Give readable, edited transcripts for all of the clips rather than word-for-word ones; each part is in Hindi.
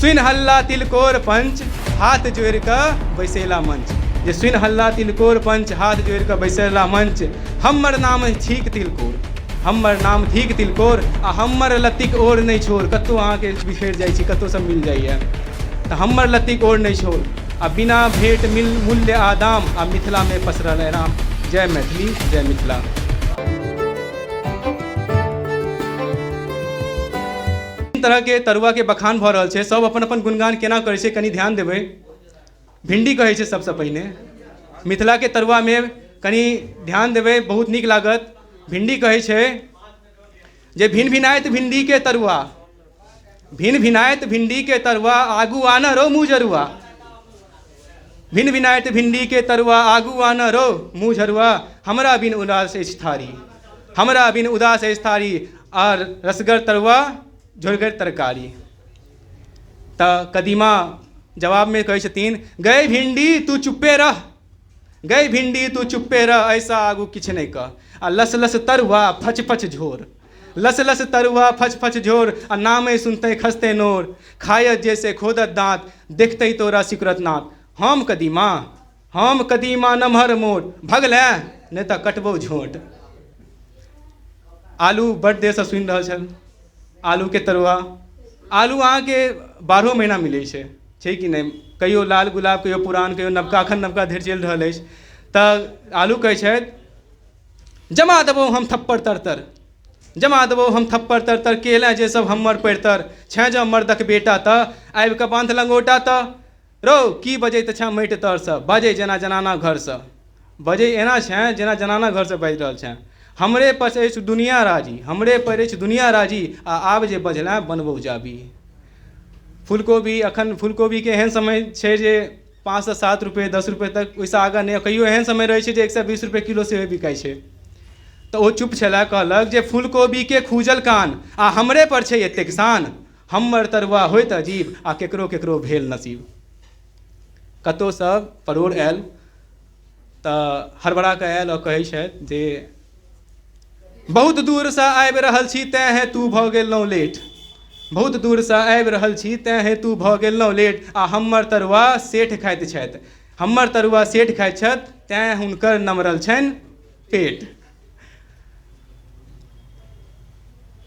सुन हल्ला तिलकोर पंच हाथ जोड़ कऽ बैसेला मंच। जे सुन हल्ला तिलकोर पंच हाथ जोड़ कऽ बैसेला मंच। हमर नाम ठीक तिलकोर, हमर नाम ठीक तिलकोर, आ हमर लत्तीक ओर नहि छोड़। कतहु अहाँके बिखरि जाइ छी, कतहु सब मिल जाइए, तऽ हमर लत्तीक ओर नहि छोड़। आ बिना भेंट मूल्य आ दाम, आ मिथिला में पसरल राम। जय मैथिली, जय मिथिला। तरह के तरुआ के बखान भऽ रहल छै, सब अपन अपन गुणगान केना करै छै कनि ध्यान देबै। भिंडी कहै छै सबसँ पहिने, मिथिला के तरुआ में कनि ध्यान देबै, बहुत नीक लागत। भिंडी कहै छै जे भिन भिनाइत भिंडी के तरुआ, भिन भिनाइत भिंडी के तरुआ, आगू आना रो मुँह जरुआ। भिन भिनाइत भिंडी के तरुआ, आगू आना रो मुँह झरुआ। हमरा बिन उदास अछि थारी, हमरा बिन उदास अछि थारी, और रसगर तरुआ झोरगर तरकारी। तऽ कदीमा जवाब में कहै छथिन, गए भिंडी तू चुप्पे रह, गए भिंडी तू चुप्पे रह, ऐसा आगू किछु नहीं कह। आ लस लस तरुआ फच फच झोर, लस लस तरुआ फच फच झोर, आ नामे सुनते खसते नोर। खायत जैसे खोदत दाँत, देखते तोरा सिकुरत नाथ। हम कदीमा नमहर मोट, भगलै नहीं तऽ कटबौ झोट। आलू बड़ देरसँ सुनि रहल छल, आलू के तरुआ। आलू अहाँके 12 महीना मिलै छै कि नहीं? कहियो लाल गुलाब, कहियो पुरान, कहियो नवका, अखन नवका धरि चलि रहल अछि। तऽ आलू कहै छथि, जमा देबौ हम थप्पड़ तरतर, जमा देबौ हम थप्पड़ तरतर, केला जे सब हमर पैरतर। छैं जँ मर्दक बेटा तऽ आबि कऽ बान्ध लंगोटा। तऽ रो की बजैत छँ माटि तरसँ, बाजै जेना जनाना घरसँ। बजै एना छेँ जेना जनाना घरसँ बाजि रहल छेँ। हमरे पर अछि दुनिया राजी, हमरे पर अछि दुनिया राजी, आ आब जे बजलै बनबौ जाबी। फूलकोबी, अखन फूलकोबी के एहन समय छै जे 5 से 7 रुपये 10 रुपये तक, ओहिसँ आगाँ नहि। कहियो एहन समय रहै छै जे 120 रुपये किलो सेहो बिकाइ छै। तऽ ओ चुप छलै, कहलक जे फूलकोबी के खूजल कान, आ हमरे पर छै एतेक शान। हमर तरुआ होइत अजीब, आ केकरो केकरो भेल नसीब। कतहु सब परोड़ आयल तऽ हड़बड़ा कऽ आयल, और कहै छथि जे बहुत दूरसँ आबि रहल छी तेँ हेतु भऽ गेलहुँ लेट, बहुत दूरसँ आबि रहल छी तेँ हेतु भऽ गेलहुँ लेट। आ हमर तरुआ सेठ खाइत छथि, हमर तरुआ सेठ खाइत छथि, तेँ हुनकर नमरल छनि पेट।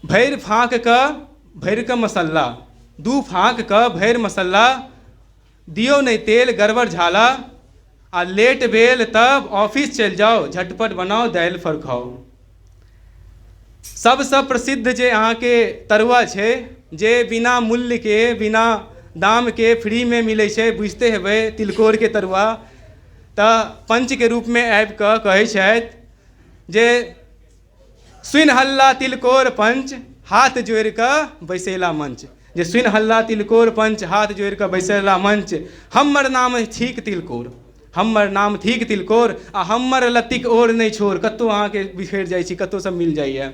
भरि फाँक कऽ भरि कऽ मसल्ला, 2 फाँक कऽ भरि मसल्ला, दियौ नहि तेल गड़बड़ झाला। आ लेट भेल तब ऑफिस चलि जाउ, झटपट बनाउ दालि फरखाउ। सबसँ प्रसिद्ध जे अहाँके तरुआ छै, जे बिना मूल्य के, बिना दाम के फ्री में मिलै छै, बुझते हेबै, तिलकोर के तरुआ। तऽ पंच के रूप में आबि कऽ कहै छथि जे सुन हल्ला तिलकोर पंच हाथ जोड़ि कऽ बैसेला मंच। जे सुन हल्ला तिलकोर पंच हाथ जोड़ि कऽ बैसेला मंच। हमर नाम ठीक तिलकोर, हमर नाम ठीक तिलकोर, आ हमर लत्तीक ओर नहि छोड़। कतहु अहाँके बिखरि जाइ छी, कतहु सब मिल जाइए,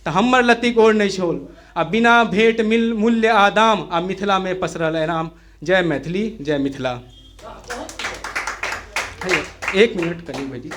तऽ हमर लत्तीक ओर नहि छोड़। आ बिना भेंट मूल्य आ दाम, आ मिथिला में पसरल राम। जय मैथिली, जय मिथिला। 1 मिनट करिए भाईजी।